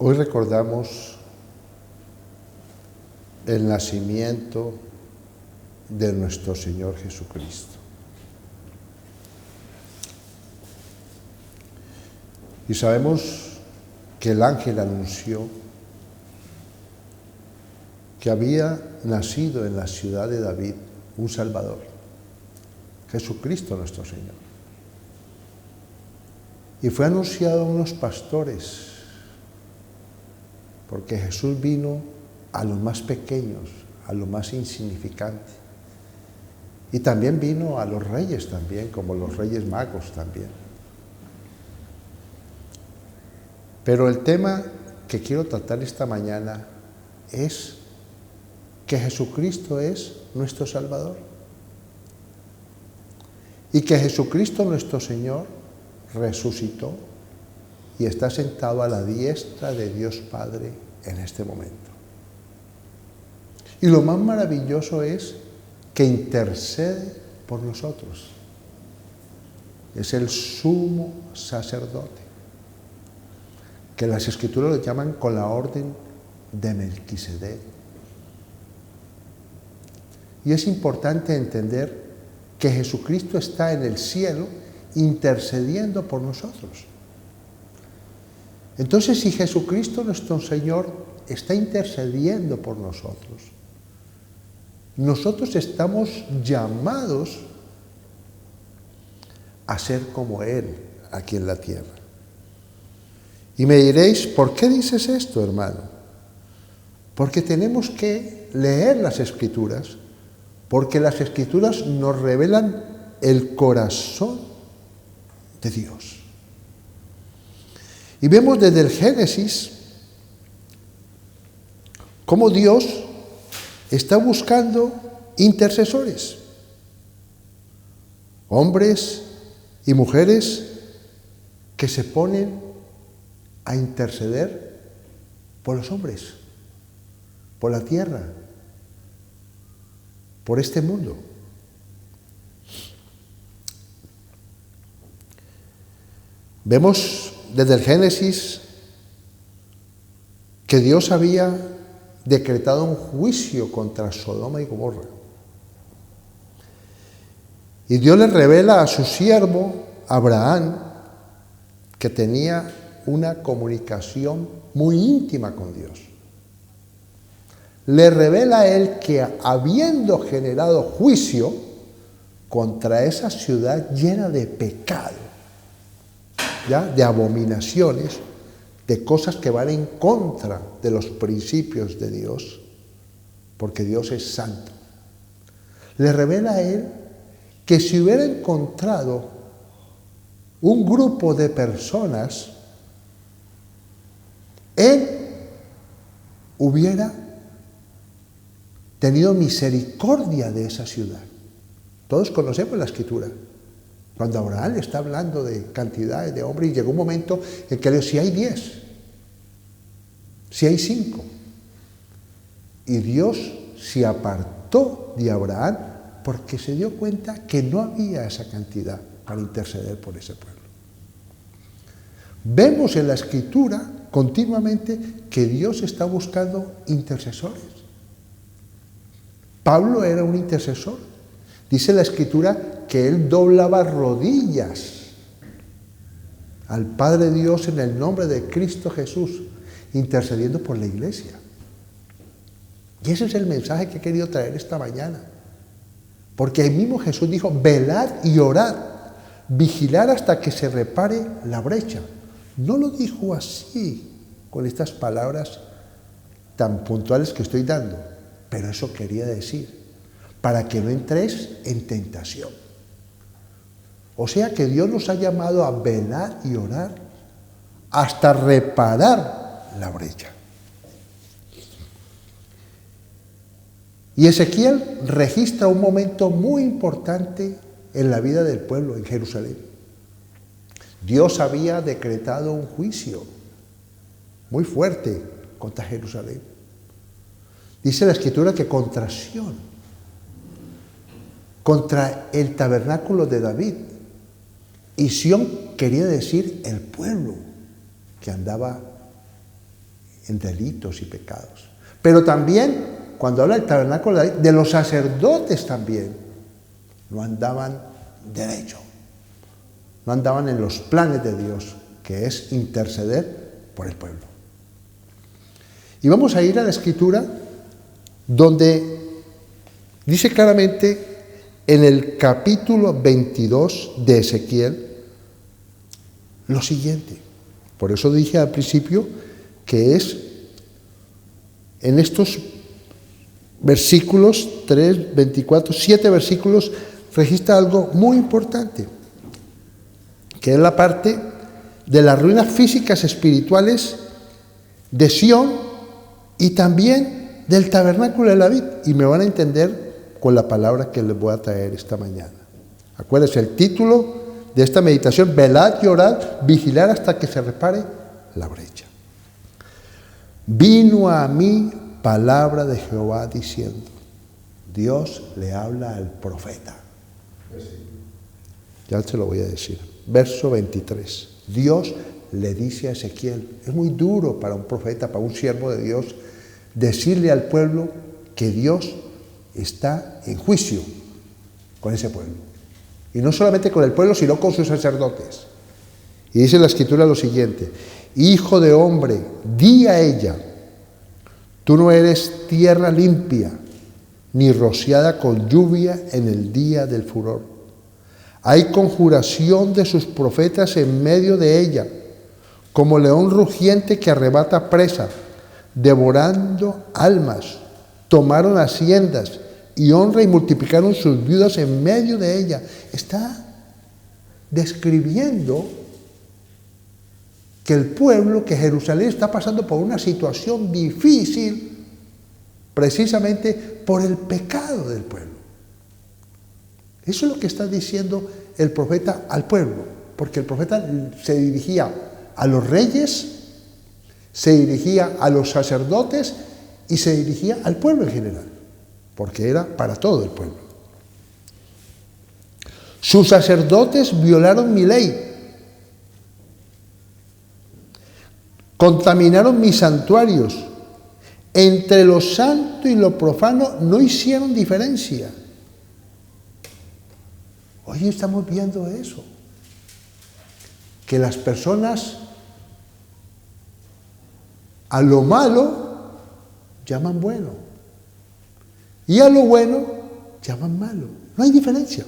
Hoy recordamos el nacimiento de nuestro Señor Jesucristo. Y sabemos que el ángel anunció que había nacido en la ciudad de David un Salvador, Jesucristo nuestro Señor. Y fue anunciado a unos pastores, porque Jesús vino a los más pequeños, a los más insignificantes. Y también vino a los reyes también, como los reyes magos también. Pero el tema que quiero tratar esta mañana es que Jesucristo es nuestro Salvador. Y que Jesucristo nuestro Señor resucitó y está sentado a la diestra de Dios Padre en este momento. Y lo más maravilloso es que intercede por nosotros. Es el sumo sacerdote, que las Escrituras lo llaman con la orden de Melquisedec. Y es importante entender que Jesucristo está en el cielo intercediendo por nosotros. Entonces, si Jesucristo nuestro Señor está intercediendo por nosotros, nosotros estamos llamados a ser como Él aquí en la tierra. Y me diréis, ¿por qué dices esto, hermano? Porque tenemos que leer las Escrituras, porque las Escrituras nos revelan el corazón de Dios. Y vemos desde el Génesis cómo Dios está buscando intercesores, hombres y mujeres que se ponen a interceder por los hombres, por la tierra, por este mundo. Vemos desde el Génesis que Dios había decretado un juicio contra Sodoma y Gomorra. Y Dios le revela a su siervo Abraham que tenía una comunicación muy íntima con Dios. Le revela a él que habiendo generado juicio contra esa ciudad llena de pecado, ¿ya? De abominaciones, de cosas que van en contra de los principios de Dios, porque Dios es santo. Le revela a él que si hubiera encontrado un grupo de personas, él hubiera tenido misericordia de esa ciudad. Todos conocemos la Escritura. Cuando Abraham está hablando de cantidades de hombres, y llegó un momento en que le dijo, si hay 10, si hay 5. Y Dios se apartó de Abraham porque se dio cuenta que no había esa cantidad para interceder por ese pueblo. Vemos en la Escritura continuamente que Dios está buscando intercesores. Pablo era un intercesor. Dice la Escritura que él doblaba rodillas al Padre Dios en el nombre de Cristo Jesús, intercediendo por la iglesia. Y ese es el mensaje que he querido traer esta mañana. Porque el mismo Jesús dijo, velad y orad, vigilar hasta que se repare la brecha. No lo dijo así, con estas palabras tan puntuales que estoy dando, pero eso quería decir, para que no entres en tentación. O sea que Dios nos ha llamado a velar y orar hasta reparar la brecha. Y Ezequiel registra un momento muy importante en la vida del pueblo en Jerusalén. Dios había decretado un juicio muy fuerte contra Jerusalén. Dice la Escritura que contra Sión, contra el tabernáculo de David. Y Sión quería decir el pueblo que andaba en delitos y pecados. Pero también, cuando habla del tabernáculo de los sacerdotes también, no andaban derecho, no andaban en los planes de Dios, que es interceder por el pueblo. Y vamos a ir a la Escritura, donde dice claramente en el capítulo 22 de Ezequiel lo siguiente. Por eso dije al principio que es en estos versículos 3, 24, 7 versículos, registra algo muy importante, que es la parte de las ruinas físicas espirituales de Sión y también del tabernáculo de David. Y me van a entender con la palabra que les voy a traer esta mañana. Acuérdense, el título de esta meditación: velad y orad, vigilar hasta que se repare la brecha. Vino a mí palabra de Jehová diciendo. Dios le habla al profeta. Ya se lo voy a decir. Verso 23. Dios le dice a Ezequiel. Es muy duro para un profeta, para un siervo de Dios, decirle al pueblo que Dios está en juicio con ese pueblo. Y no solamente con el pueblo, sino con sus sacerdotes. Y dice la Escritura lo siguiente: hijo de hombre, di a ella, tú no eres tierra limpia, ni rociada con lluvia en el día del furor. Hay conjuración de sus profetas en medio de ella, como león rugiente que arrebata presa, devorando almas. Tomaron haciendas y honra y multiplicaron sus viudas en medio de ella. Está describiendo que el pueblo, que Jerusalén está pasando por una situación difícil, precisamente por el pecado del pueblo. Eso es lo que está diciendo el profeta al pueblo, porque el profeta se dirigía a los reyes, se dirigía a los sacerdotes y se dirigía al pueblo en general, porque era para todo el pueblo. Sus sacerdotes violaron mi ley, contaminaron mis santuarios, entre lo santo y lo profano no hicieron diferencia. Hoy estamos viendo eso, que las personas a lo malo llaman bueno y a lo bueno llaman malo. No hay diferencia.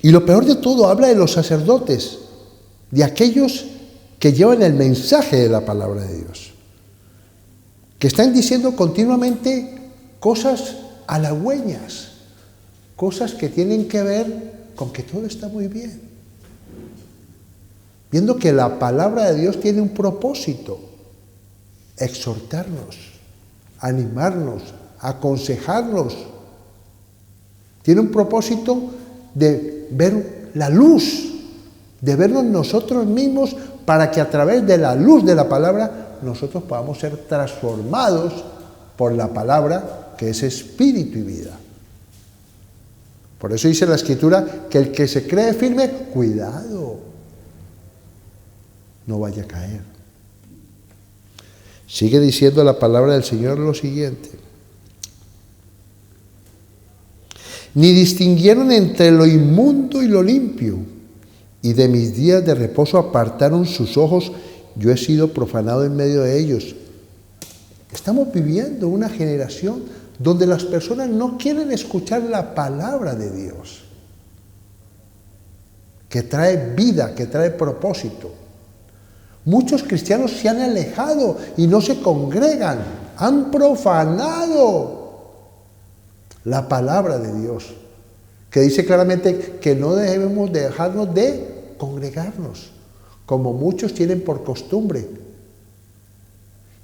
Y lo peor de todo, habla de los sacerdotes, de aquellos que llevan el mensaje de la palabra de Dios, que están diciendo continuamente cosas halagüeñas, cosas que tienen que ver con que todo está muy bien, viendo que la palabra de Dios tiene un propósito: exhortarnos, animarnos, aconsejarnos. Tiene un propósito de ver la luz, de vernos nosotros mismos, para que a través de la luz de la palabra nosotros podamos ser transformados por la palabra, que es espíritu y vida. Por eso dice la Escritura que el que se cree firme, cuidado, no vaya a caer. Sigue diciendo la palabra del Señor lo siguiente: ni distinguieron entre lo inmundo y lo limpio, y de mis días de reposo apartaron sus ojos. Yo he sido profanado en medio de ellos. Estamos viviendo una generación donde las personas no quieren escuchar la palabra de Dios, que trae vida, que trae propósito. Muchos cristianos se han alejado y no se congregan, han profanado la palabra de Dios, que dice claramente que no debemos dejarnos de congregarnos, como muchos tienen por costumbre.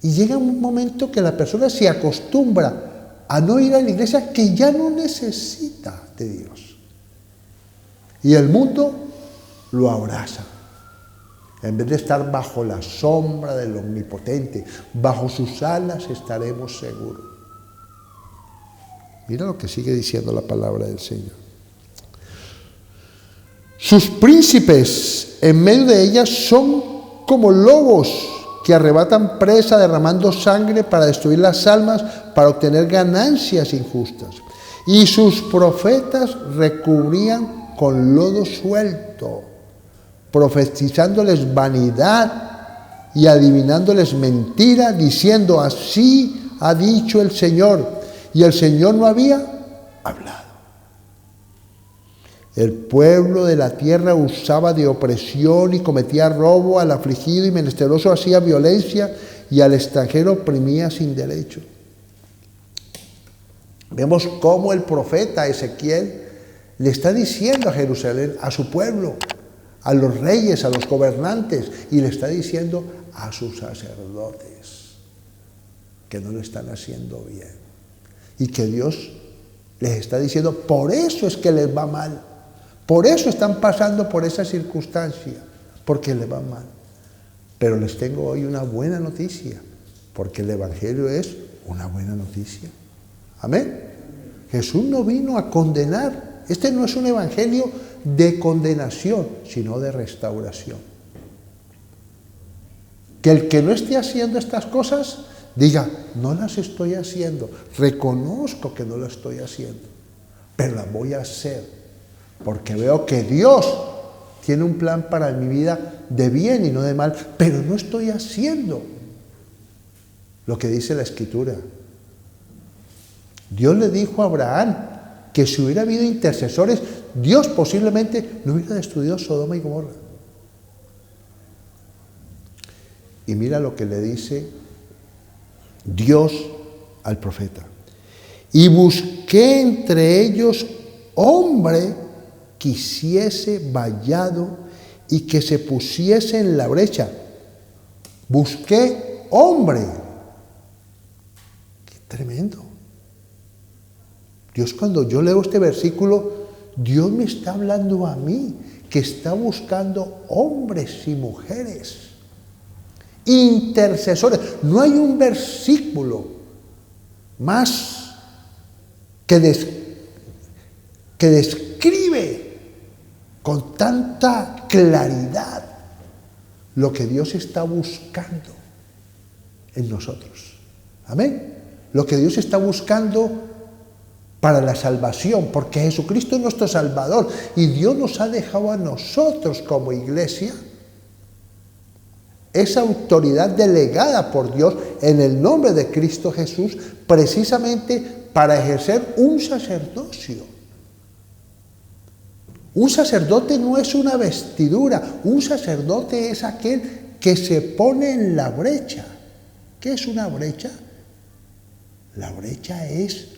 Y llega un momento que la persona se acostumbra a no ir a la iglesia, que ya no necesita de Dios. Y el mundo lo abraza. En vez de estar bajo la sombra del Omnipotente, bajo sus alas estaremos seguros. Mira lo que sigue diciendo la palabra del Señor. Sus príncipes en medio de ellas son como lobos que arrebatan presa derramando sangre para destruir las almas, para obtener ganancias injustas. Y sus profetas recubrían con lodo suelto, profetizándoles vanidad y adivinándoles mentira, diciendo: así ha dicho el Señor. Y el Señor no había hablado. El pueblo de la tierra usaba de opresión y cometía robo, al afligido y menesteroso hacía violencia y al extranjero oprimía sin derecho. Vemos cómo el profeta Ezequiel le está diciendo a Jerusalén, a su pueblo, a los reyes, a los gobernantes, y le está diciendo a sus sacerdotes que no lo están haciendo bien y que Dios les está diciendo, por eso es que les va mal. Por eso están pasando por esa circunstancia, porque les va mal. Pero les tengo hoy una buena noticia, porque el Evangelio es una buena noticia. Amén. Jesús no vino a condenar. Este no es un evangelio de condenación, sino de restauración. Que el que no esté haciendo estas cosas diga, no las estoy haciendo, reconozco que no las estoy haciendo, pero las voy a hacer. Porque veo que Dios tiene un plan para mi vida de bien y no de mal, pero no estoy haciendo lo que dice la Escritura. Dios le dijo a Abraham que si hubiera habido intercesores, Dios posiblemente no hubiera destruido Sodoma y Gomorra. Y mira lo que le dice Dios al profeta. Y busqué entre ellos hombre que hiciese vallado y que se pusiese en la brecha. Busqué hombre. Qué tremendo. Dios, cuando yo leo este versículo, Dios me está hablando a mí, que está buscando hombres y mujeres, intercesores. No hay un versículo más que describe con tanta claridad lo que Dios está buscando en nosotros. Amén. Lo que Dios está buscando para la salvación, porque Jesucristo es nuestro Salvador y Dios nos ha dejado a nosotros como iglesia esa autoridad delegada por Dios en el nombre de Cristo Jesús, precisamente para ejercer un sacerdocio. Un sacerdote no es una vestidura, un sacerdote es aquel que se pone en la brecha. ¿Qué es una brecha? La brecha es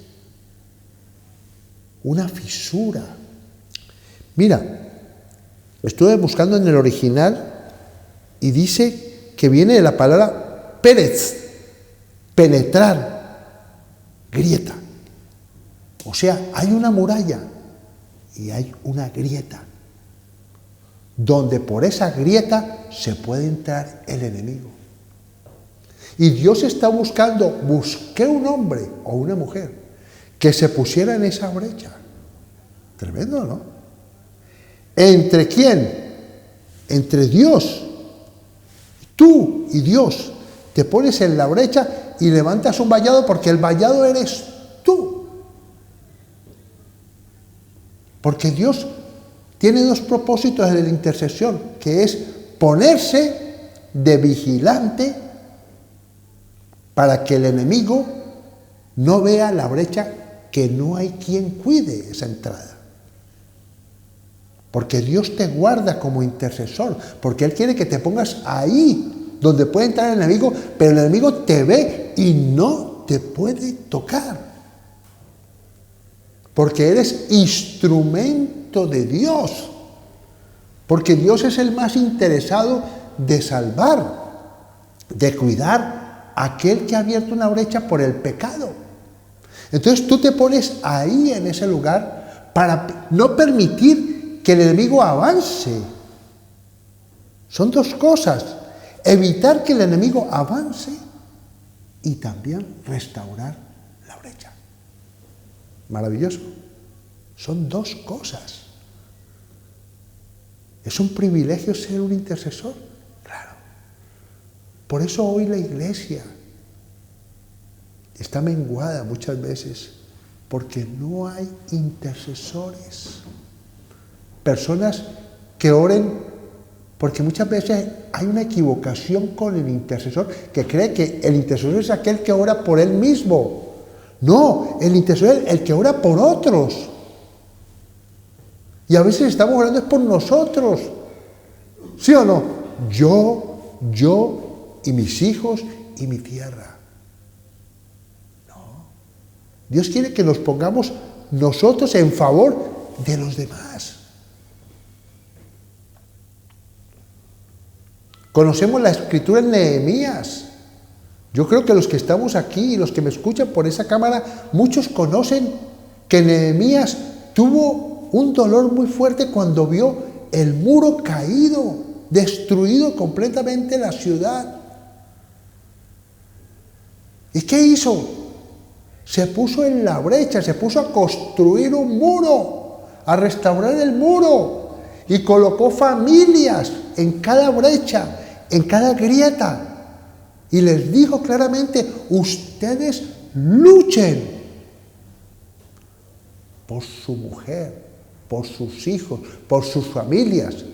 una fisura. Mira, estuve buscando en el original y dice que viene de la palabra pérez, penetrar, grieta. O sea, hay una muralla y hay una grieta, donde por esa grieta se puede entrar el enemigo. Y Dios está busqué un hombre o una mujer que se pusiera en esa brecha. Tremendo, ¿no? ¿Entre quién? Entre Dios. Tú y Dios te pones en la brecha y levantas un vallado, porque el vallado eres tú. Porque Dios tiene dos propósitos de la intercesión, que es ponerse de vigilante para que el enemigo no vea la brecha, que no hay quien cuide esa entrada. Porque Dios te guarda como intercesor, porque Él quiere que te pongas ahí donde puede entrar el enemigo, pero el enemigo te ve y no te puede tocar. Porque eres instrumento de Dios. Porque Dios es el más interesado de salvar, de cuidar a aquel que ha abierto una brecha por el pecado. Entonces tú te pones ahí en ese lugar para no permitir que el enemigo avance. Son dos cosas: evitar que el enemigo avance y también restaurar la brecha. Maravilloso. Son dos cosas. ¿Es un privilegio ser un intercesor? Claro. Por eso hoy la iglesia está menguada muchas veces, porque no hay intercesores. Personas que oren, porque muchas veces hay una equivocación con el intercesor, que cree que el intercesor es aquel que ora por él mismo. No, el intercesor es el que ora por otros. Y a veces estamos orando es por nosotros. ¿Sí o no? Yo y mis hijos y mi tierra. No. Dios quiere que nos pongamos nosotros en favor de los demás. Conocemos la escritura en Nehemías. Yo creo que los que estamos aquí y los que me escuchan por esa cámara, muchos conocen que Nehemías tuvo un dolor muy fuerte cuando vio el muro caído, destruido completamente la ciudad. ¿Y qué hizo? Se puso en la brecha, se puso a construir un muro, a restaurar el muro, y colocó familias en cada brecha, en cada grieta, y les dijo claramente: ustedes luchen por su mujer, por sus hijos, por sus familias.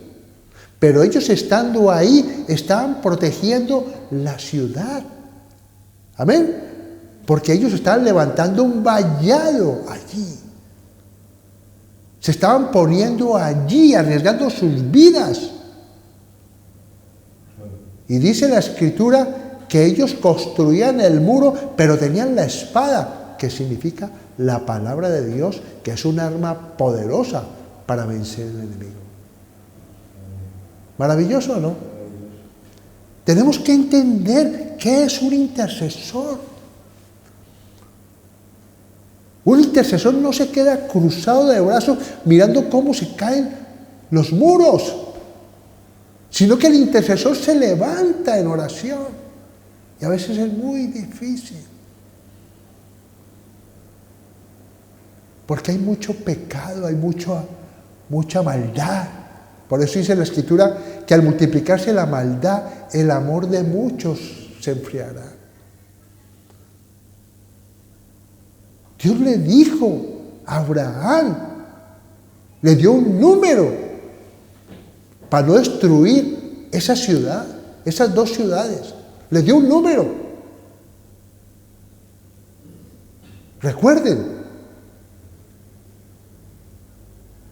Pero ellos, estando ahí, estaban protegiendo la ciudad. Amén. Porque ellos estaban levantando un vallado allí. Se estaban poniendo allí, arriesgando sus vidas. Y dice la Escritura que ellos construían el muro, pero tenían la espada, que significa la palabra de Dios, que es un arma poderosa para vencer al enemigo. ¿Maravilloso o no? Tenemos que entender qué es un intercesor. Un intercesor no se queda cruzado de brazos mirando cómo se caen los muros, sino que el intercesor se levanta en oración. Y a veces es muy difícil, porque hay mucho pecado, hay mucha maldad. Por eso dice la Escritura que al multiplicarse la maldad, el amor de muchos se enfriará. Dios le dijo a Abraham, le dio un número para no destruir esa ciudad, esas dos ciudades. Le dio un número. Recuerden,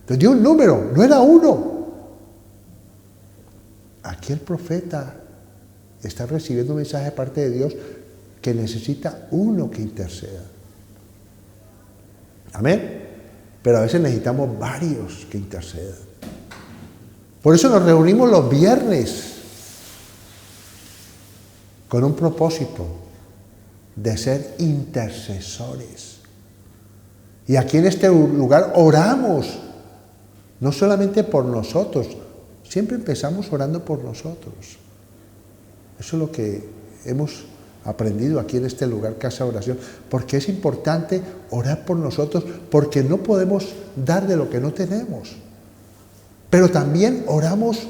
le dio un número, no era uno. Aquí el profeta está recibiendo un mensaje de parte de Dios que necesita uno que interceda. Amén. Pero a veces necesitamos varios que intercedan. Por eso nos reunimos los viernes con un propósito de ser intercesores. Y aquí en este lugar oramos, no solamente por nosotros, siempre empezamos orando por nosotros. Eso es lo que hemos aprendido aquí en este lugar, Casa de Oración, porque es importante orar por nosotros, porque no podemos dar de lo que no tenemos. Pero también oramos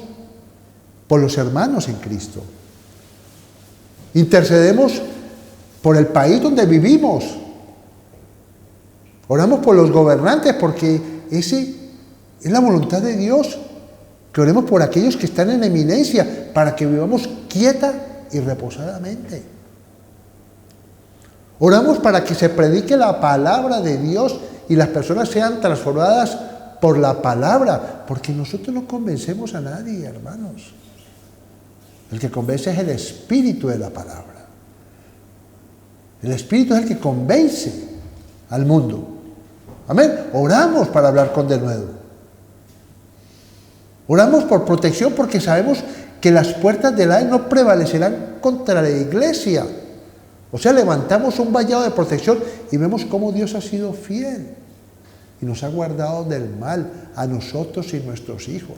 por los hermanos en Cristo. Intercedemos por el país donde vivimos. Oramos por los gobernantes, porque ese es la voluntad de Dios. Que oremos por aquellos que están en eminencia, para que vivamos quieta y reposadamente. Oramos para que se predique la palabra de Dios y las personas sean transformadas por la palabra, porque nosotros no convencemos a nadie, hermanos. El que convence es el Espíritu de la palabra. El Espíritu es el que convence al mundo. Amén. Oramos para hablar con denuedo. Oramos por protección, porque sabemos que las puertas del Hades no prevalecerán contra la iglesia. O sea, levantamos un vallado de protección y vemos cómo Dios ha sido fiel y nos ha guardado del mal a nosotros y nuestros hijos.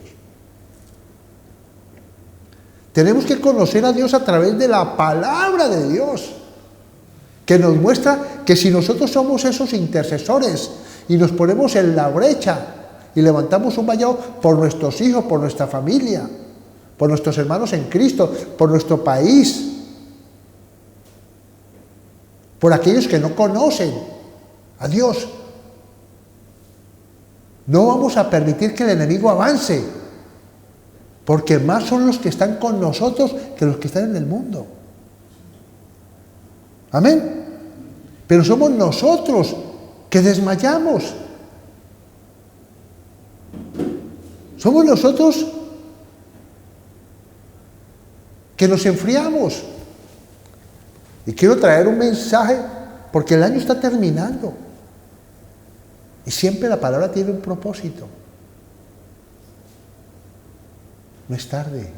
Tenemos que conocer a Dios a través de la palabra de Dios, que nos muestra que si nosotros somos esos intercesores y nos ponemos en la brecha y levantamos un vallado por nuestros hijos, por nuestra familia, por nuestros hermanos en Cristo, por nuestro país, por aquellos que no conocen a Dios. No vamos a permitir que el enemigo avance, porque más son los que están con nosotros que los que están en el mundo. Amén. Pero somos nosotros que desmayamos. Somos nosotros que nos enfriamos. Y quiero traer un mensaje porque el año está terminando. Y siempre la palabra tiene un propósito. No es tarde.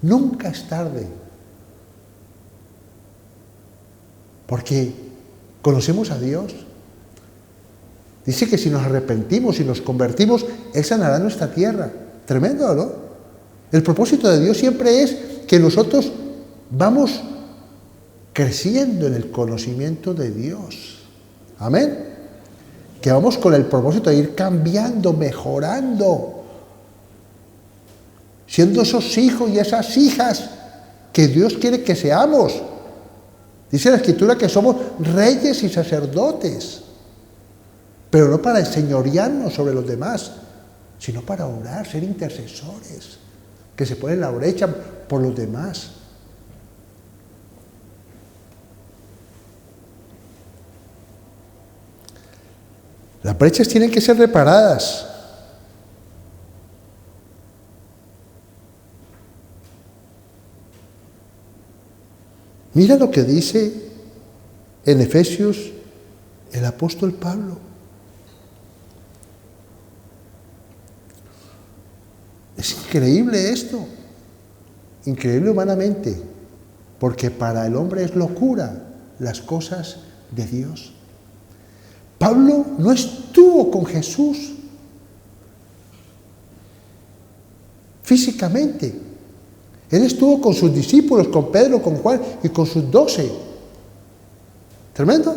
Nunca es tarde. Porque conocemos a Dios. Dice que si nos arrepentimos y nos convertimos, Él sanará nuestra tierra. Tremendo, ¿no? El propósito de Dios siempre es que nosotros vamos creciendo en el conocimiento de Dios. Amén. Que vamos con el propósito de ir cambiando, mejorando, siendo esos hijos y esas hijas que Dios quiere que seamos. Dice la Escritura que somos reyes y sacerdotes, pero no para enseñorearnos sobre los demás, sino para orar, ser intercesores, que se ponen la brecha por los demás. Las brechas tienen que ser reparadas. Mira lo que dice en Efesios el apóstol Pablo. Es increíble esto, increíble humanamente, porque para el hombre es locura las cosas de Dios. Pablo no estuvo con Jesús físicamente. Él estuvo con sus discípulos, con Pedro, con Juan y con sus 12. Tremendo.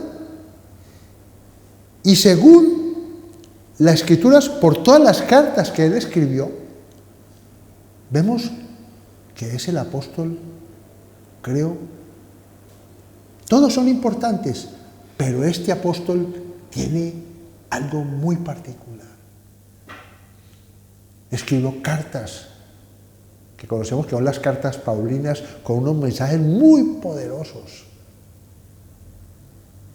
Y según las Escrituras, por todas las cartas que él escribió, vemos que es el apóstol, creo. Todos son importantes, pero este apóstol tiene algo muy particular. Escribió cartas que conocemos que son las cartas paulinas, con unos mensajes muy poderosos,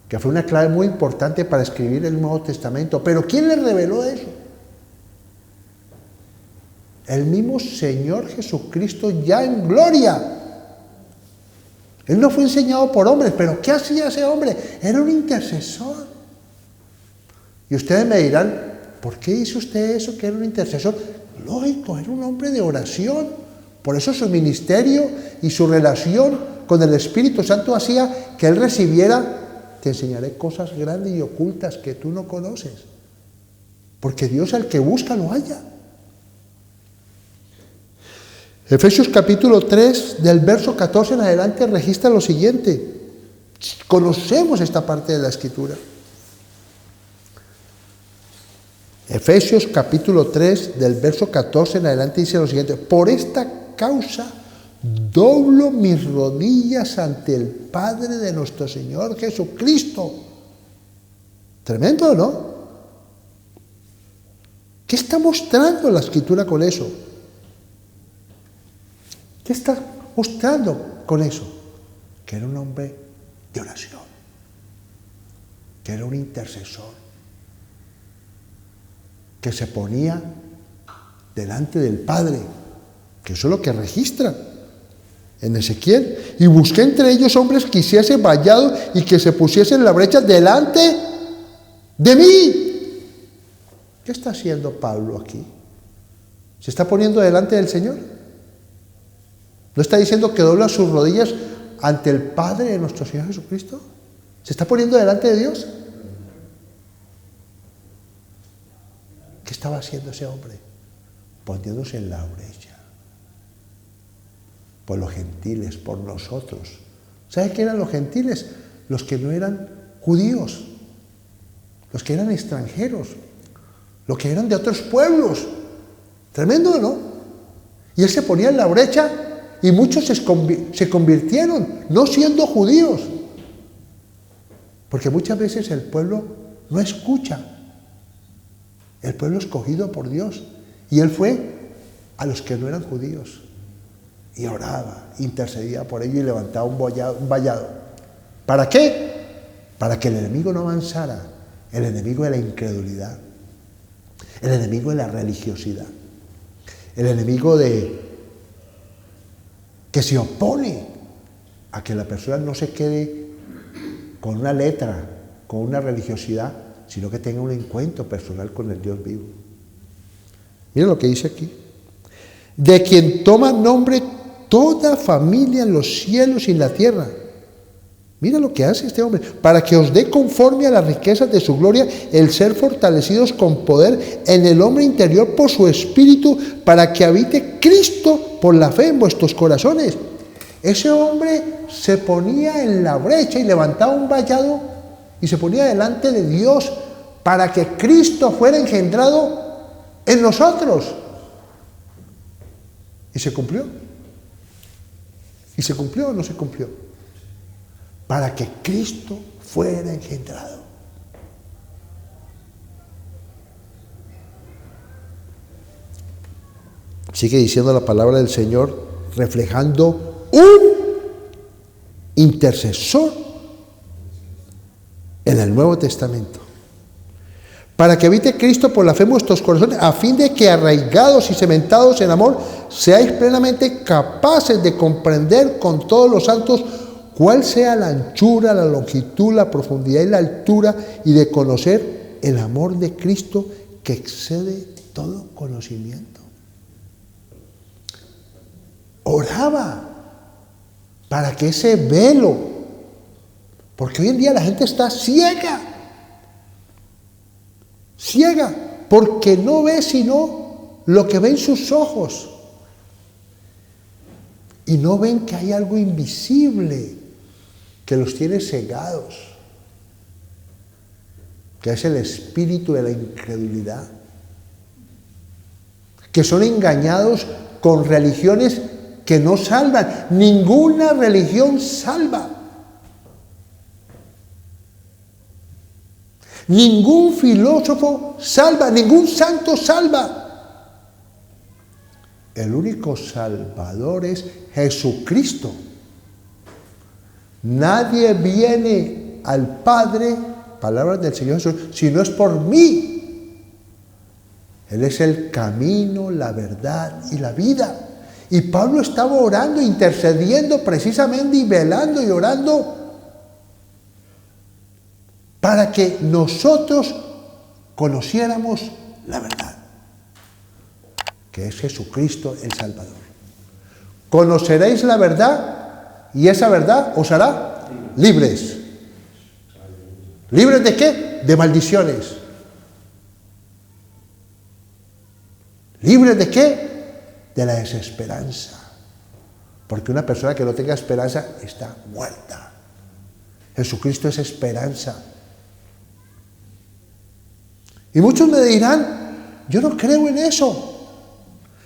que fue una clave muy importante para escribir el Nuevo Testamento. Pero ¿quién le reveló eso? El mismo Señor Jesucristo, ya en gloria. Él no fue enseñado por hombres, pero ¿qué hacía ese hombre? Era un intercesor. Y ustedes me dirán, ¿por qué hizo usted eso, que era un intercesor? Lógico, era un hombre de oración. Por eso su ministerio y su relación con el Espíritu Santo hacía que él recibiera, te enseñaré cosas grandes y ocultas que tú no conoces. Porque Dios al que busca lo halla. Efesios capítulo 3, del verso 14 en adelante, registra lo siguiente. Conocemos esta parte de la Escritura. Efesios capítulo 3, del verso 14 en adelante, dice lo siguiente: por esta causa doblo mis rodillas ante el Padre de nuestro Señor Jesucristo. Tremendo, ¿no? ¿Qué está mostrando la Escritura con eso? ¿Qué está mostrando con eso? Que era un hombre de oración, que era un intercesor, que se ponía delante del Padre, que eso es lo que registra en Ezequiel. Y busqué entre ellos hombres que hiciesen vallado y que se pusiesen en la brecha delante de mí. ¿Qué está haciendo Pablo aquí? ¿Se está poniendo delante del Señor? ¿No está diciendo que dobla sus rodillas ante el Padre de nuestro Señor Jesucristo? ¿Se está poniendo delante de Dios? ¿Qué estaba haciendo ese hombre? Poniéndose en la brecha. Por los gentiles, por nosotros. ¿Sabe qué eran los gentiles? Los que no eran judíos, los que eran extranjeros, lo que eran de otros pueblos. Tremendo, ¿no? Y él se ponía en la brecha y muchos se convirtieron, no siendo judíos. Porque muchas veces el pueblo no escucha. El pueblo escogido por Dios. Y él fue a los que no eran judíos. Y oraba, intercedía por ellos y levantaba un vallado. ¿Para qué? Para que el enemigo no avanzara. El enemigo de la incredulidad. El enemigo de la religiosidad. El enemigo que se opone a que la persona no se quede con una letra, con una religiosidad, sino que tenga un encuentro personal con el Dios vivo. Miren lo que dice aquí. De quien toma nombre toda familia en los cielos y en la tierra. Mira lo que hace este hombre. Para que os dé conforme a las riquezas de su gloria el ser fortalecidos con poder en el hombre interior por su espíritu, para que habite Cristo por la fe en vuestros corazones. Ese hombre se ponía en la brecha y levantaba un vallado y se ponía delante de Dios para que Cristo fuera engendrado en nosotros. ¿Y se cumplió? ¿Y se cumplió o no se cumplió? Para que Cristo fuera engendrado. Sigue diciendo la palabra del Señor, reflejando un intercesor en el Nuevo Testamento. Para que habite Cristo por la fe en vuestros corazones, a fin de que arraigados y cementados en amor, seáis plenamente capaces de comprender con todos los santos cuál sea la anchura, la longitud, la profundidad y la altura, y de conocer el amor de Cristo que excede todo conocimiento. Oraba para que ese velo, porque hoy en día la gente está ciega, porque no ve sino lo que ven sus ojos, y no ven que hay algo invisible que los tiene cegados, que es el espíritu de la incredulidad, que son engañados con religiones que no salvan. Ninguna religión salva. Ningún filósofo salva, ningún santo salva. El único salvador es Jesucristo. Nadie viene al Padre, palabras del Señor Jesús, si no es por mí. Él es el camino, la verdad y la vida. Y Pablo estaba orando, intercediendo precisamente y velando y orando para que nosotros conociéramos la verdad, que es Jesucristo el Salvador. Conoceréis la verdad y esa verdad os hará libres. ¿Libres de qué? De maldiciones. ¿Libres de qué? De la desesperanza. Porque una persona que no tenga esperanza está muerta. Jesucristo es esperanza. Y muchos me dirán, yo no creo en eso.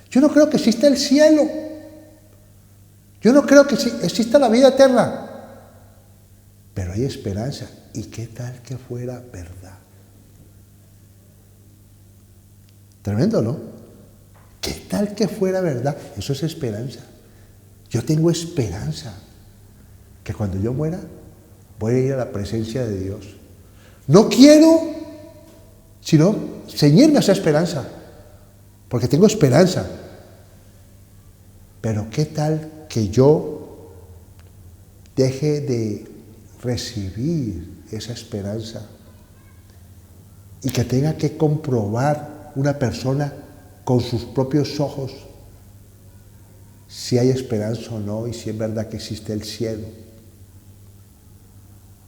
Yo no creo que exista el cielo. Yo no creo que exista la vida eterna. Pero hay esperanza. ¿Y qué tal que fuera verdad? Tremendo, ¿no? ¿Qué tal que fuera verdad? Eso es esperanza. Yo tengo esperanza que cuando yo muera voy a ir a la presencia de Dios. No quiero sino ceñirme a esa esperanza, porque tengo esperanza. Pero ¿qué tal que yo deje de recibir esa esperanza y que tenga que comprobar una persona con sus propios ojos si hay esperanza o no y si es verdad que existe el cielo,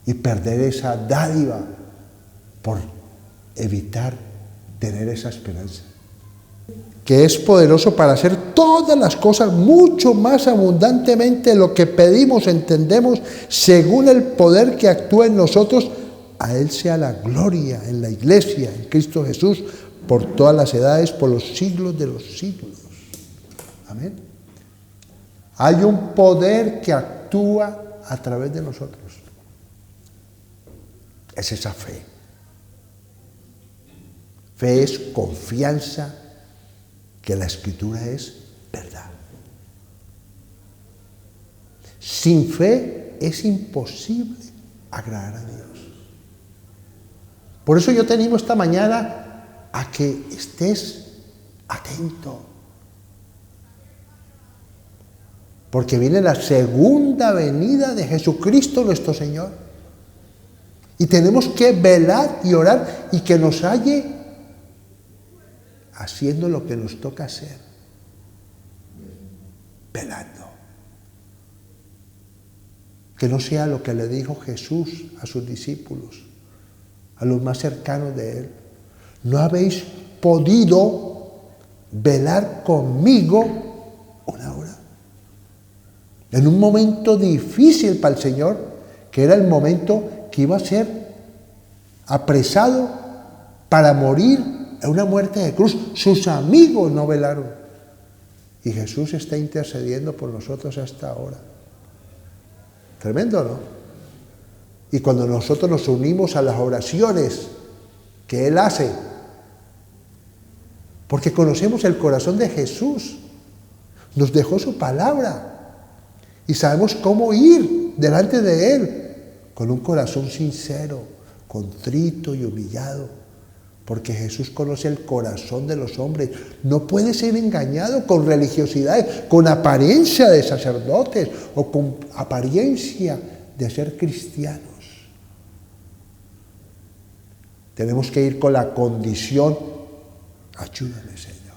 y perder esa dádiva por evitar tener esa esperanza? Que es poderoso para hacer todas las cosas mucho más abundantemente de lo que pedimos, entendemos, según el poder que actúa en nosotros. A Él sea la gloria en la iglesia, en Cristo Jesús, por todas las edades, por los siglos de los siglos. Amén. Hay un poder que actúa a través de nosotros. Es esa fe. Fe es confianza que la Escritura es verdad. Sin fe es imposible agradar a Dios. Por eso yo te animo esta mañana a que estés atento. Porque viene la segunda venida de Jesucristo nuestro Señor. Y tenemos que velar y orar y que nos halle haciendo lo que nos toca hacer. Velando. Que no sea lo que le dijo Jesús a sus discípulos, a los más cercanos de Él. No habéis podido velar conmigo una hora. En un momento difícil para el Señor, que era el momento que iba a ser apresado para morir en una muerte de cruz. Sus amigos no velaron. Y Jesús está intercediendo por nosotros hasta ahora. Tremendo, ¿no? Y cuando nosotros nos unimos a las oraciones que Él hace, porque conocemos el corazón de Jesús, nos dejó su palabra y sabemos cómo ir delante de Él con un corazón sincero, contrito y humillado, porque Jesús conoce el corazón de los hombres. No puede ser engañado con religiosidad, con apariencia de sacerdotes o con apariencia de ser cristianos. Tenemos que ir con la condición: ayúdame, Señor,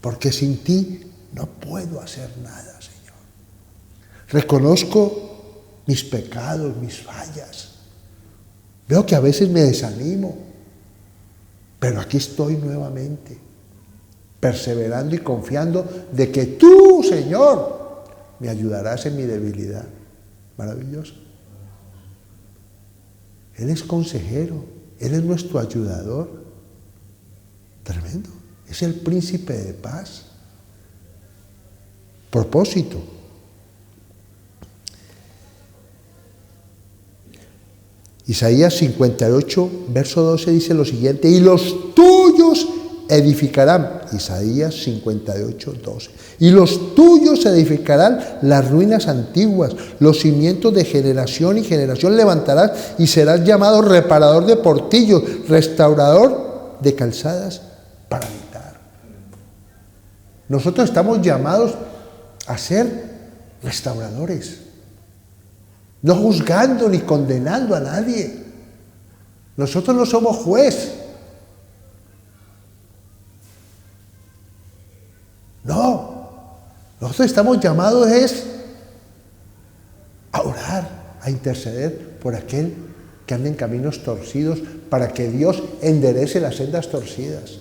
porque sin ti no puedo hacer nada, Señor. Reconozco mis pecados, mis fallas. Veo que a veces me desanimo, pero aquí estoy nuevamente, perseverando y confiando de que tú, Señor, me ayudarás en mi debilidad. Maravilloso. Él es consejero, Él es nuestro ayudador. Tremendo. Es el príncipe de paz. Propósito. Isaías 58, verso 12 dice lo siguiente: y los tuyos edificarán. Isaías 58, 12. Y los tuyos edificarán las ruinas antiguas, los cimientos de generación y generación levantarás, y serás llamado reparador de portillos, restaurador de calzadas para habitar. Nosotros estamos llamados a ser restauradores, no juzgando ni condenando a nadie. Nosotros no somos juez. No. Nosotros estamos llamados a orar, a interceder por aquel que anda en caminos torcidos, para que Dios enderece las sendas torcidas.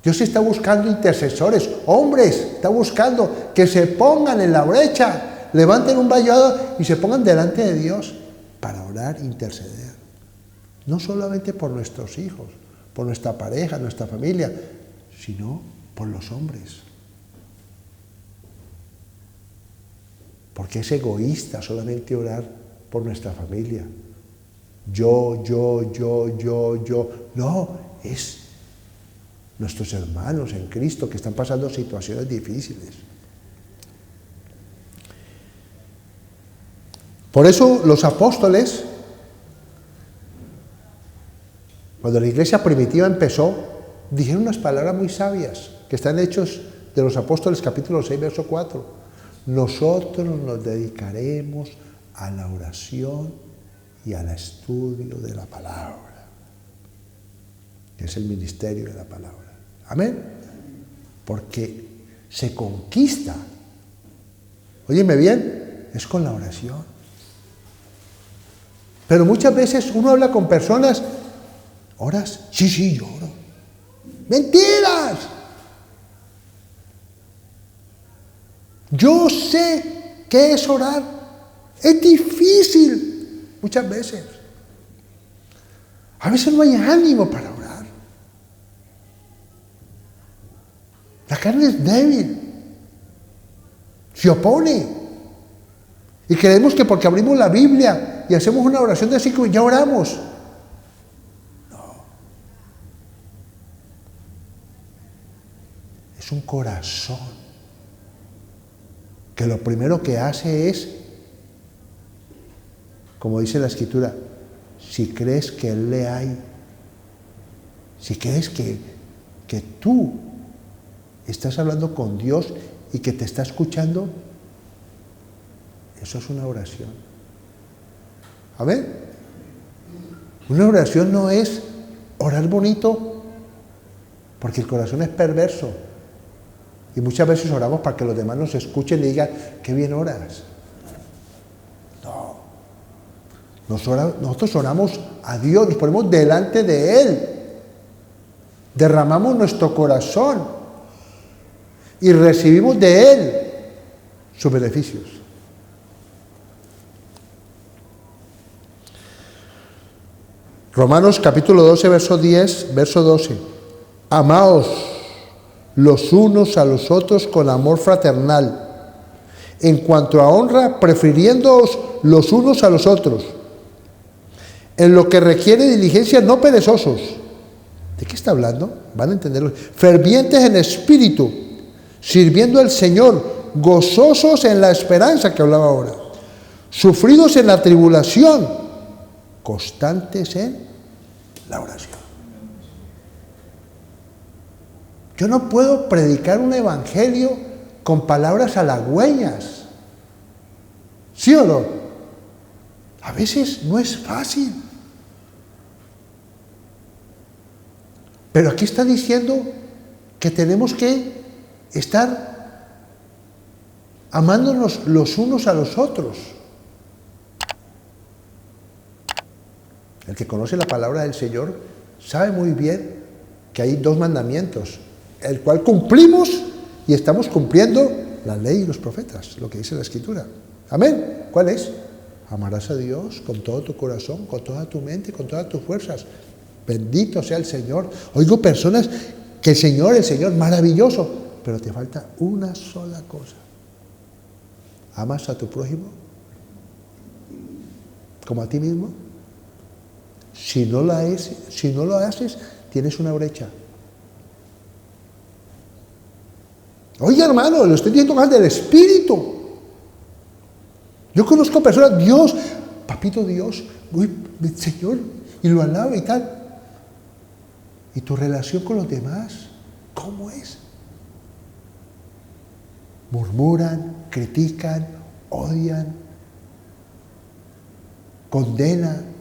Dios está buscando intercesores, hombres, está buscando que se pongan en la brecha, levanten un vallado y se pongan delante de Dios para orar e interceder. No solamente por nuestros hijos, por nuestra pareja, nuestra familia, sino por los hombres. Porque es egoísta solamente orar por nuestra familia. Yo. No, es nuestros hermanos en Cristo que están pasando situaciones difíciles. Por eso los apóstoles, cuando la iglesia primitiva empezó, dijeron unas palabras muy sabias que están en Hechos de los Apóstoles, capítulo 6, verso 4. Nosotros nos dedicaremos a la oración y al estudio de la palabra, que es el ministerio de la palabra. Amén. Porque se conquista, óyeme bien, es con la oración. Pero muchas veces uno habla con personas: ¿oras? Sí, yo oro. ¡Mentiras! Yo sé qué es orar. Es difícil muchas veces. A veces no hay ánimo para orar. La carne es débil. Se opone. Y creemos que porque abrimos la Biblia y hacemos una oración de 5 ya oramos. No. Es un corazón que lo primero que hace es, como dice la Escritura, si crees que Él le hay, si crees que tú estás hablando con Dios y que te está escuchando, eso es una oración. ¿Amén? Una oración no es orar bonito, porque el corazón es perverso. Y muchas veces oramos para que los demás nos escuchen y digan, qué bien oras. No. Nosotros oramos a Dios, nos ponemos delante de Él. Derramamos nuestro corazón y recibimos de Él sus beneficios. Romanos capítulo 12, verso 10, verso 12. Amaos los unos a los otros con amor fraternal. En cuanto a honra, prefiriéndoos los unos a los otros. En lo que requiere diligencia, no perezosos. ¿De qué está hablando? Van a entenderlo. Fervientes en espíritu, sirviendo al Señor, gozosos en la esperanza que hablaba ahora. Sufridos en la tribulación, constantes en la oración. Yo no puedo predicar un evangelio con palabras halagüeñas. ¿Sí o no? A veces no es fácil. Pero aquí está diciendo que tenemos que estar amándonos los unos a los otros. El que conoce la palabra del Señor sabe muy bien que hay 2 mandamientos, el cual cumplimos y estamos cumpliendo la ley y los profetas, lo que dice la Escritura. Amén. ¿Cuál es? Amarás a Dios con todo tu corazón, con toda tu mente, con todas tus fuerzas. Bendito sea el Señor. Oigo personas que el Señor, maravilloso, pero te falta una sola cosa. ¿Amas a tu prójimo como a ti mismo? Si no lo haces, tienes una brecha. Oye, hermano, lo estoy diciendo más del Espíritu. Yo conozco personas, Dios, papito Dios, uy, Señor, y lo alaba y tal. ¿Y tu relación con los demás? ¿Cómo es? Murmuran, critican, odian, condenan.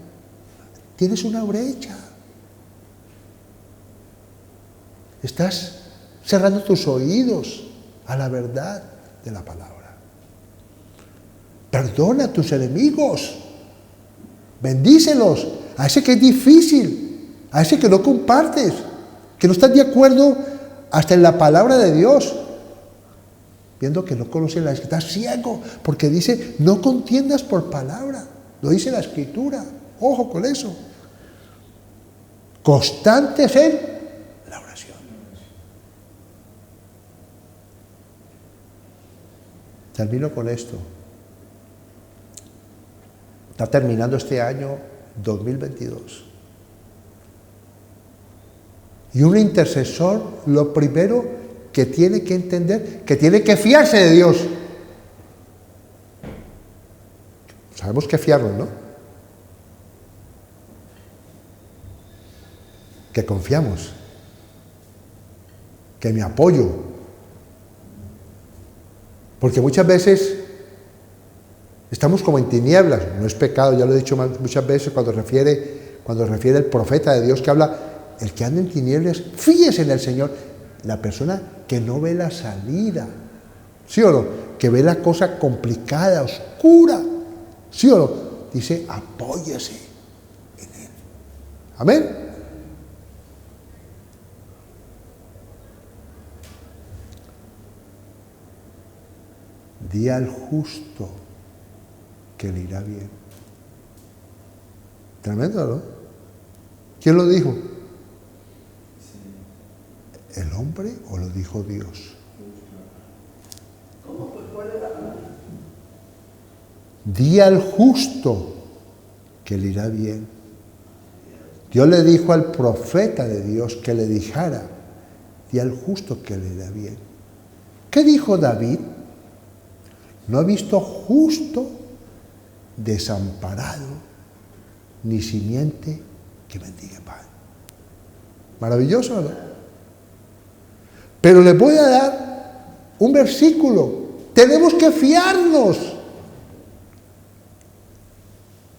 Tienes una brecha. Estás cerrando tus oídos a la verdad de la palabra. Perdona a tus enemigos. Bendícelos. A ese que es difícil, a ese que no compartes, que no estás de acuerdo hasta en la palabra de Dios. Viendo que no conoce la Escritura, estás ciego, porque dice, no contiendas por palabra. Lo dice la Escritura. Ojo con eso. Constantes en la oración. Termino con esto. Está terminando este año 2022. Y un intercesor, lo primero que tiene que entender, que tiene que fiarse de Dios. Sabemos que fiarnos, ¿no? Que confiamos, que me apoyo. Porque muchas veces estamos como en tinieblas. No es pecado, ya lo he dicho muchas veces cuando refiere el profeta de Dios que habla, el que anda en tinieblas, fíjese en el Señor. La persona que no ve la salida, ¿sí o no? Que ve la cosa complicada, oscura, ¿sí o no? Dice, apóyese en Él. Amén. Di al justo que le irá bien. Tremendo, ¿no? ¿Quién lo dijo? ¿El hombre o lo dijo Dios? Di al justo que le irá bien. Dios le dijo al profeta de Dios que le dijera, di al justo que le irá bien. ¿Qué dijo David? No he visto justo desamparado, ni simiente que mendigue pan. Maravilloso, ¿no? Pero les voy a dar un versículo. Tenemos que fiarnos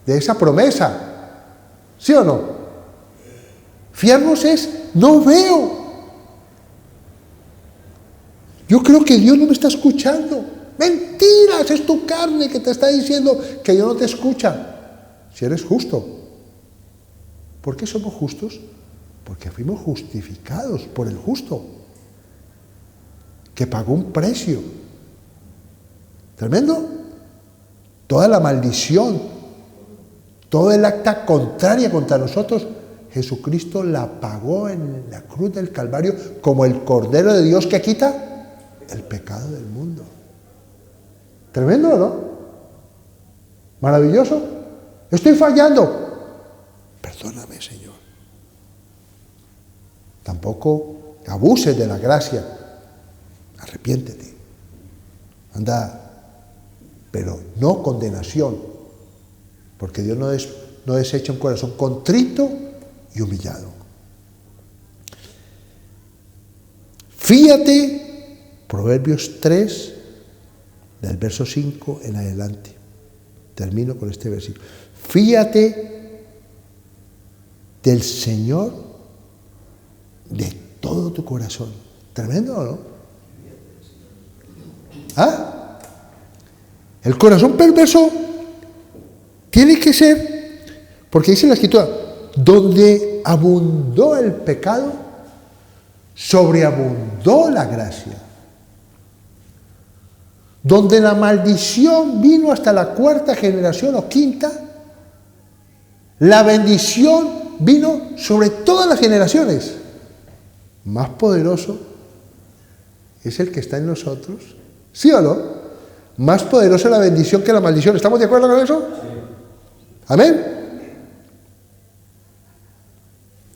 de esa promesa. ¿Sí o no? Fiarnos es, no veo. Yo creo que Dios no me está escuchando. Mentiras, es tu carne que te está diciendo que Dios no te escucha. Si eres justo. ¿Por qué somos justos? Porque fuimos justificados por el justo, que pagó un precio. Tremendo. Toda la maldición, todo el acta contraria contra nosotros, Jesucristo la pagó en la cruz del Calvario como el Cordero de Dios que quita el pecado del mundo. Tremendo, ¿no? Maravilloso. Estoy fallando. Perdóname, Señor. Tampoco abuses de la gracia. Arrepiéntete. Anda, pero no condenación, porque Dios no desecha un corazón contrito y humillado. Fíate, Proverbios 3, del verso 5 en adelante. Termino con este versículo. Fíate del Señor de todo tu corazón. Tremendo, ¿no? ¿Ah? El corazón perverso tiene que ser, porque dice la Escritura, donde abundó el pecado, sobreabundó la gracia. Donde la maldición vino hasta la cuarta generación o quinta, la bendición vino sobre todas las generaciones. Más poderoso es el que está en nosotros. ¿Sí o no? Más poderosa la bendición que la maldición. ¿Estamos de acuerdo con eso? Sí. Amén.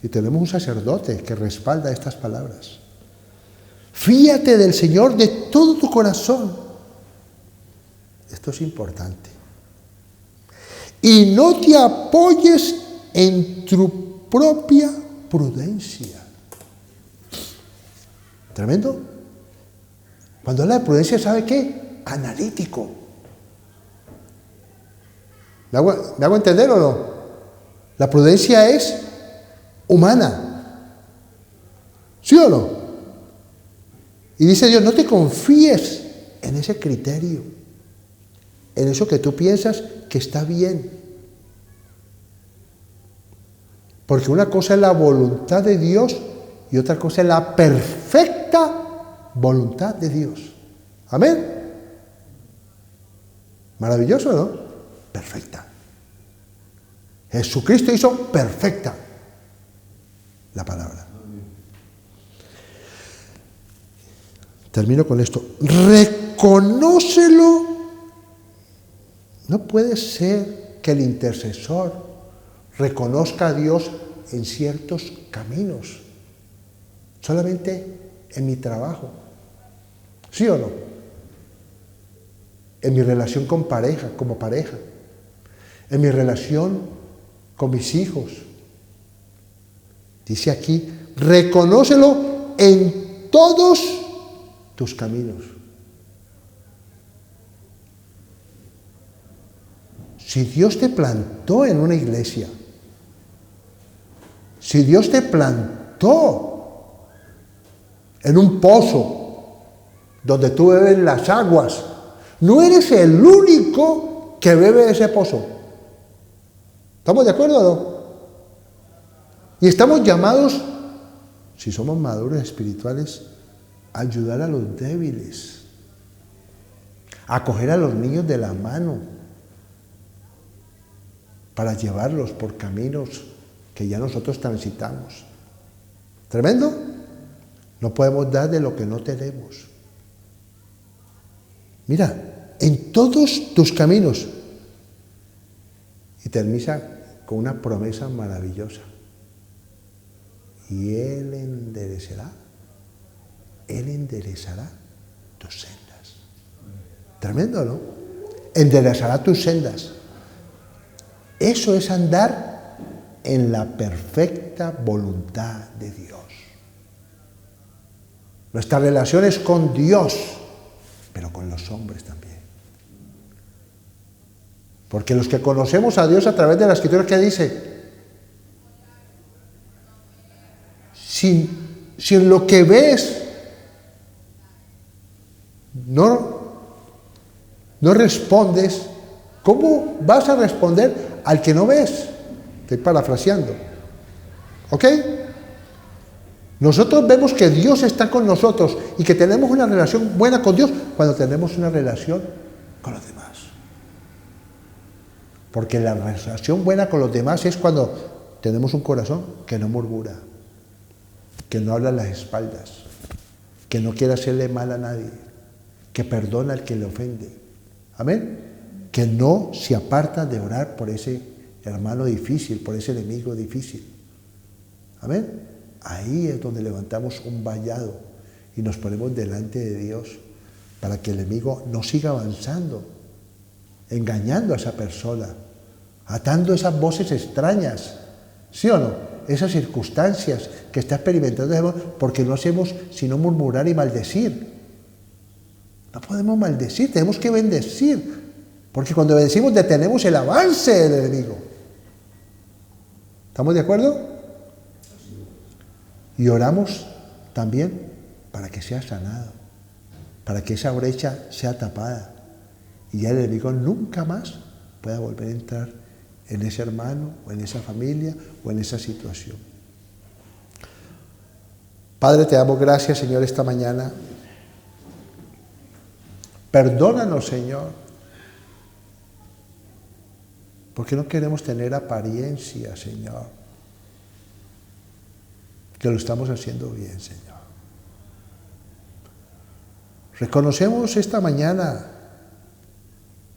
Y tenemos un sacerdote que respalda estas palabras. Fíate del Señor de todo tu corazón. Esto es importante. Y no te apoyes en tu propia prudencia. Tremendo. Cuando habla de prudencia, ¿sabe qué? Analítico. ¿Me hago entender o no? La prudencia es humana. ¿Sí o no? Y dice Dios, no te confíes en ese criterio, en eso que tú piensas que está bien. Porque una cosa es la voluntad de Dios y otra cosa es la perfecta voluntad de Dios. Amén. Maravilloso, ¿no? Perfecta. Jesucristo hizo perfecta la palabra. Termino con esto. Reconócelo. No puede ser que el intercesor reconozca a Dios en ciertos caminos. Solamente en mi trabajo. ¿Sí o no? En mi relación con pareja, como pareja. En mi relación con mis hijos. Dice aquí, reconócelo en todos tus caminos. Si Dios te plantó en una iglesia, si Dios te plantó en un pozo donde tú bebes las aguas, no eres el único que bebe de ese pozo. ¿Estamos de acuerdo o no? Y estamos llamados, si somos maduros espirituales, a ayudar a los débiles, a coger a los niños de la mano, para llevarlos por caminos que ya nosotros transitamos. ¿Tremendo? No podemos dar de lo que no tenemos. Mira, en todos tus caminos. Y termina con una promesa maravillosa. Y Él enderezará tus sendas. Tremendo, ¿no? Enderezará tus sendas. Eso es andar en la perfecta voluntad de Dios. Nuestra relación es con Dios, pero con los hombres también. Porque los que conocemos a Dios a través de la Escritura, ¿qué dice? Si en lo que ves no respondes, ¿cómo vas a responder al que no ves? Estoy parafraseando. ¿Ok? Nosotros vemos que Dios está con nosotros y que tenemos una relación buena con Dios cuando tenemos una relación con los demás. Porque la relación buena con los demás es cuando tenemos un corazón que no murmura, que no habla a las espaldas, que no quiere hacerle mal a nadie, que perdona al que le ofende. Amén. Que no se aparta de orar por ese hermano difícil, por ese enemigo difícil. Amén. Ahí es donde levantamos un vallado y nos ponemos delante de Dios para que el enemigo no siga avanzando, engañando a esa persona, atando esas voces extrañas, ¿sí o no? Esas circunstancias que está experimentando, porque no hacemos sino murmurar y maldecir. No podemos maldecir, tenemos que bendecir, porque cuando bendecimos detenemos el avance del enemigo. ¿Estamos de acuerdo? Y oramos también para que sea sanado, para que esa brecha sea tapada y ya el enemigo nunca más pueda volver a entrar en ese hermano o en esa familia o en esa situación. Padre, te damos gracias, Señor, esta mañana. Perdónanos, Señor, porque no queremos tener apariencia, Señor, que lo estamos haciendo bien, Señor. Reconocemos esta mañana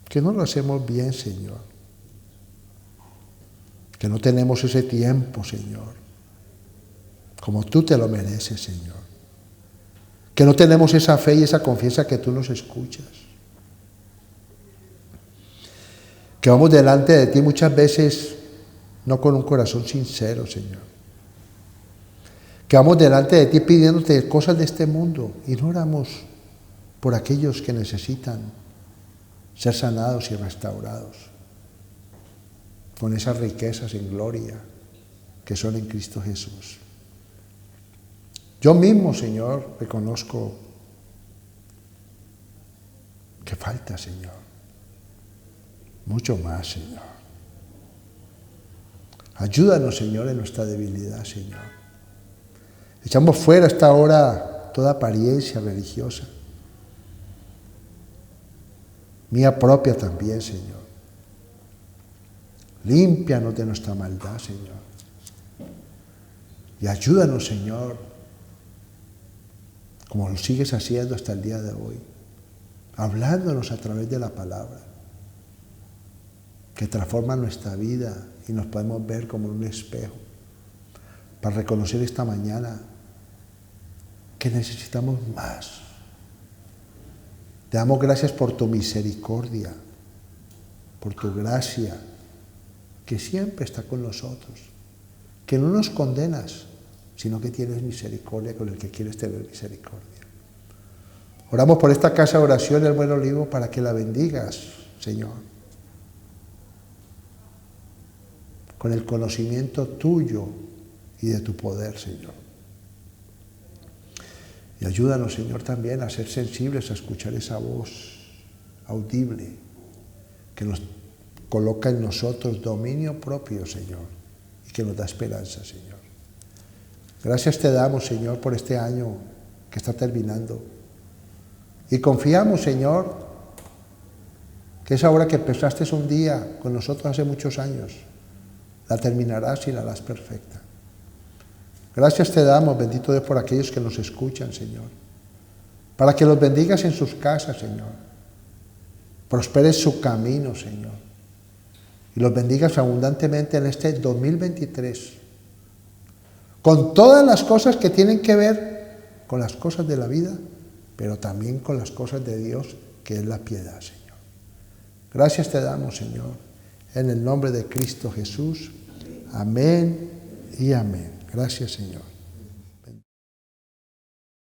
que no lo hacemos bien, Señor. Que no tenemos ese tiempo, Señor, como tú te lo mereces, Señor. Que no tenemos esa fe y esa confianza que tú nos escuchas. Que vamos delante de ti muchas veces no con un corazón sincero, Señor. Que vamos delante de ti pidiéndote cosas de este mundo y no oramos por aquellos que necesitan ser sanados y restaurados con esas riquezas en gloria que son en Cristo Jesús. Yo mismo, Señor, reconozco que falta, Señor, mucho más, Señor. Ayúdanos, Señor, en nuestra debilidad, Señor. Echamos fuera hasta ahora toda apariencia religiosa. Mía propia también, Señor. Límpianos de nuestra maldad, Señor. Y ayúdanos, Señor, como lo sigues haciendo hasta el día de hoy, hablándonos a través de la palabra, que transforma nuestra vida y nos podemos ver como en un espejo, para reconocer esta mañana que necesitamos más. Te damos gracias por tu misericordia, por tu gracia, que siempre está con nosotros, que no nos condenas, sino que tienes misericordia con el que quieres tener misericordia. Oramos por esta casa de oración, el Buen Olivo, para que la bendigas, Señor, con el conocimiento tuyo y de tu poder, Señor. Y ayúdanos, Señor, también a ser sensibles a escuchar esa voz audible que nos coloca en nosotros dominio propio, Señor, y que nos da esperanza, Señor. Gracias te damos, Señor, por este año que está terminando. Y confiamos, Señor, que esa obra que empezaste un día con nosotros hace muchos años, la terminarás y la harás perfecta. Gracias te damos, bendito Dios, por aquellos que nos escuchan, Señor. Para que los bendigas en sus casas, Señor. Prosperes su camino, Señor. Y los bendigas abundantemente en este 2023. Con todas las cosas que tienen que ver con las cosas de la vida, pero también con las cosas de Dios, que es la piedad, Señor. Gracias te damos, Señor, en el nombre de Cristo Jesús. Amén y amén. Gracias, Señor.